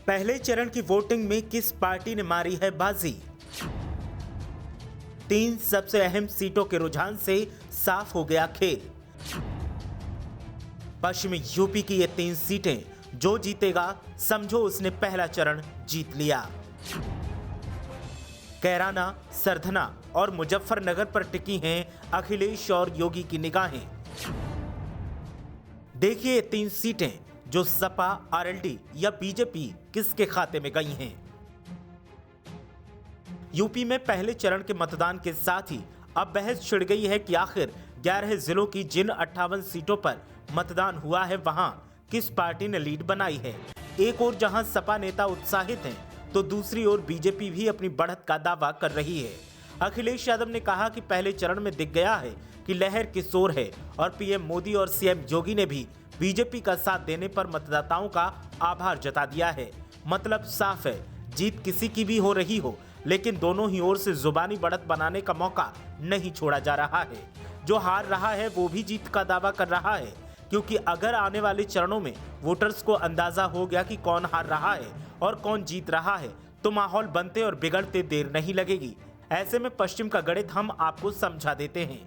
पहले चरण की वोटिंग में किस पार्टी ने मारी है बाजी? 3 सबसे अहम सीटों के रुझान से साफ हो गया खेल। पश्चिमी यूपी की ये 3 सीटें जो जीतेगा समझो उसने पहला चरण जीत लिया। कैराना, सरधना और मुजफ्फरनगर पर टिकी हैं अखिलेश और योगी की निगाहें। देखिए ये 3 सीटें जो सपा, आरएलडी या बीजेपी किसके खाते में गई हैं। यूपी में पहले चरण के मतदान के साथ ही अब बहस छिड़ गई है कि आखिर 11 जिलों की जिन 58 सीटों पर मतदान हुआ है वहां किस पार्टी ने लीड बनाई है। एक ओर जहां सपा नेता उत्साहित हैं तो दूसरी ओर बीजेपी भी अपनी बढ़त का दावा कर रही है। अखिलेश यादव ने कहा कि पहले चरण में दिख गया है कि लहर किस ओर है और पीएम मोदी और सीएम योगी ने भी बीजेपी का साथ देने पर मतदाताओं का आभार जता दिया है। मतलब साफ है, जीत किसी की भी हो रही हो लेकिन दोनों ही ओर से जुबानी बढ़त बनाने का मौका नहीं छोड़ा जा रहा है। जो हार रहा है वो भी जीत का दावा कर रहा है, क्योंकि अगर आने वाले चरणों में वोटर्स को अंदाजा हो गया कि कौन हार रहा है और कौन जीत रहा है तो माहौल बनते और बिगड़ते देर नहीं लगेगी। ऐसे में पश्चिम का गणित हम आपको समझा देते हैं।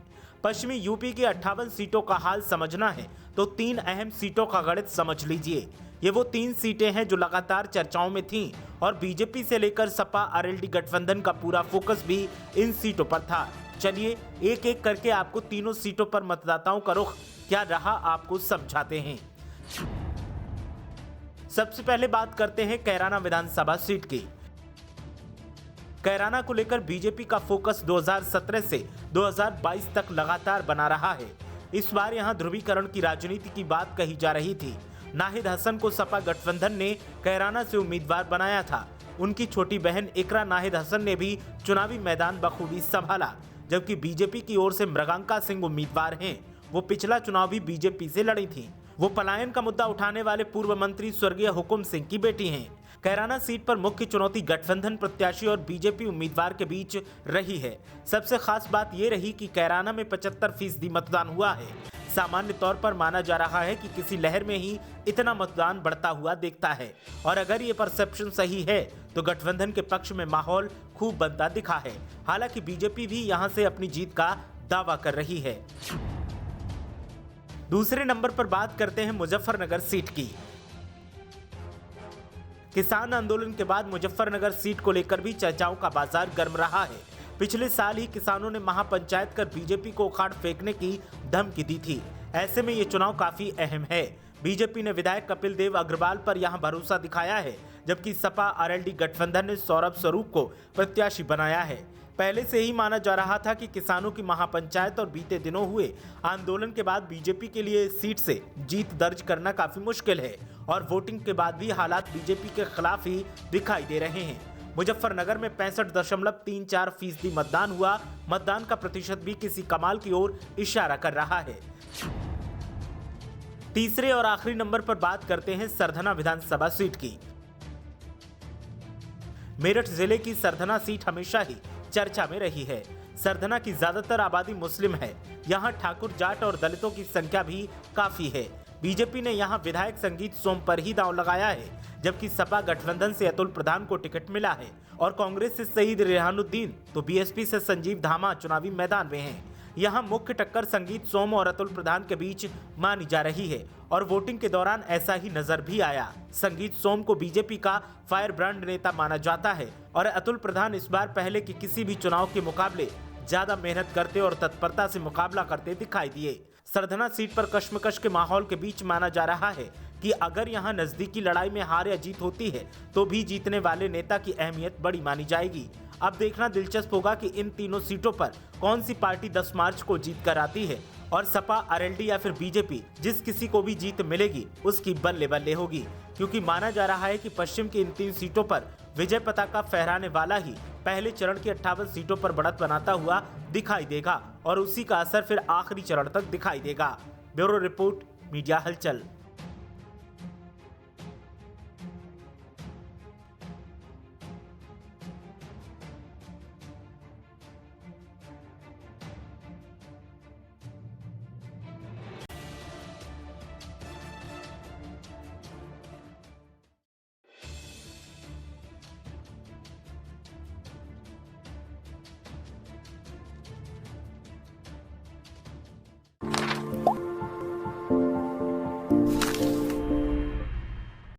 पश्चिमी यूपी की 58 सीटों का हाल समझना है तो 3 अहम सीटों का गणित समझ लीजिए। ये वो 3 सीटें हैं जो लगातार चर्चाओं में थीं और बीजेपी से लेकर सपा आरएलडी गठबंधन का पूरा फोकस भी इन सीटों पर था। चलिए एक एक करके आपको तीनों सीटों पर मतदाताओं का रुख क्या रहा आपको समझाते हैं। सबसे पहले बात करते हैं कैराना विधानसभा सीट की। कैराना को लेकर बीजेपी का फोकस 2017 से 2022 तक लगातार बना रहा है। इस बार यहां ध्रुवीकरण की राजनीति की बात कही जा रही थी। नाहिद हसन को सपा गठबंधन ने कैराना से उम्मीदवार बनाया था। उनकी छोटी बहन इकरा नाहिद हसन ने भी चुनावी मैदान बखूबी संभाला, जबकि बीजेपी की ओर से मृगांका सिंह उम्मीदवार हैं। वो पिछला चुनाव भी बीजेपी से लड़ी थी। वो पलायन का मुद्दा उठाने वाले पूर्व मंत्री स्वर्गीय हुकुम सिंह की बेटी हैं। कैराना सीट पर मुख्य चुनौती गठबंधन प्रत्याशी और बीजेपी उम्मीदवार के बीच रही है। सबसे खास बात ये रही कि कैराना में 75% मतदान हुआ है। सामान्य तौर पर माना जा रहा है कि किसी लहर में ही इतना मतदान बढ़ता हुआ दिखता है और अगर ये परसेप्शन सही है तो गठबंधन के पक्ष में माहौल खूब बनता दिखा है। हालांकि बीजेपी भी यहां से अपनी जीत का दावा कर रही है। दूसरे नंबर पर बात करते हैं मुजफ्फरनगर सीट की। किसान आंदोलन के बाद मुजफ्फरनगर सीट को लेकर भी चर्चाओं का बाजार गर्म रहा है। पिछले साल ही किसानों ने महापंचायत कर बीजेपी को उखाड़ फेंकने की धमकी दी थी। ऐसे में ये चुनाव काफी अहम है। बीजेपी ने विधायक कपिल देव अग्रवाल पर यहां भरोसा दिखाया है, जबकि सपा आरएलडी गठबंधन ने सौरभ स्वरूप को प्रत्याशी बनाया है। पहले से ही माना जा रहा था कि किसानों की महापंचायत और बीते दिनों हुए आंदोलन के बाद बीजेपी के लिए इस सीट से जीत दर्ज करना काफी मुश्किल है और वोटिंग के बाद भी हालात बीजेपी के खिलाफ ही दिखाई दे रहे हैं। मुजफ्फरनगर में 65.34% मतदान हुआ। मतदान का प्रतिशत भी किसी कमाल की ओर इशारा कर रहा है। तीसरे और आखिरी नंबर पर बात करते हैं सरधना विधानसभा सीट की। मेरठ जिले की सरधना सीट हमेशा ही चर्चा में रही है। सरधना की ज्यादातर आबादी मुस्लिम है। यहाँ ठाकुर, जाट और दलितों की संख्या भी काफी है। बीजेपी ने यहाँ विधायक संगीत सोम पर ही दांव लगाया है, जबकि सपा गठबंधन से अतुल प्रधान को टिकट मिला है और कांग्रेस से सईद रेहानुद्दीन तो बीएसपी से संजीव धामा चुनावी मैदान में हैं। यहाँ मुख्य टक्कर संगीत सोम और अतुल प्रधान के बीच मानी जा रही है और वोटिंग के दौरान ऐसा ही नजर भी आया। संगीत सोम को बीजेपी का फायर ब्रांड नेता माना जाता है और अतुल प्रधान इस बार पहले के किसी भी चुनाव के मुकाबले ज्यादा मेहनत करते और तत्परता से मुकाबला करते दिखाई दिए। सरधना सीट पर कश्मकश के माहौल के बीच माना जा रहा है कि अगर यहां नजदीकी लड़ाई में हार या जीत होती है तो भी जीतने वाले नेता की अहमियत बड़ी मानी जाएगी। अब देखना दिलचस्प होगा कि इन तीनों सीटों पर कौन सी पार्टी 10 मार्च को जीत कर आती है और सपा, आरएलडी या फिर बीजेपी, जिस किसी को भी जीत मिलेगी उसकी बल्ले बल्ले होगी, क्योंकि माना जा रहा है कि पश्चिम की इन 3 सीटों पर विजय पताका फहराने वाला ही पहले चरण की 58 सीटों पर बढ़त बनाता हुआ दिखाई देगा और उसी का असर फिर आखिरी चरण तक दिखाई देगा। ब्यूरो रिपोर्ट, मीडिया हलचल।